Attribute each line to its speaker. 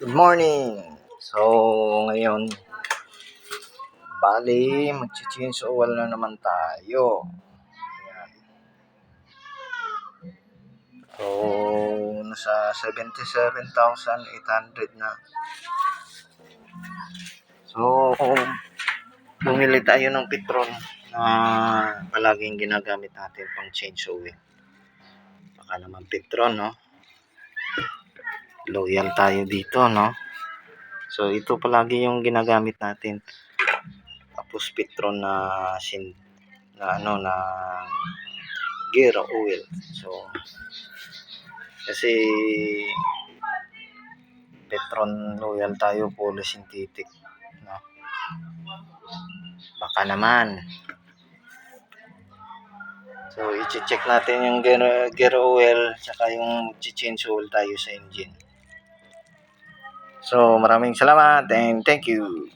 Speaker 1: Good morning! So, ngayon, bali, mag-change oil na naman tayo. Ayan. So, nasa 77,800 na. So, bumili tayo ng Petron na palaging ginagamit natin pang change oil. Baka naman Petron, no? Loyal tayo dito, no? So, ito palagi yung ginagamit natin. Tapos Petron na gear oil. So, kasi Petron loyal tayo, synthetic, no? Baka naman. So, i-check natin yung gear oil saka yung change oil tayo sa engine. So, maraming salamat and thank you.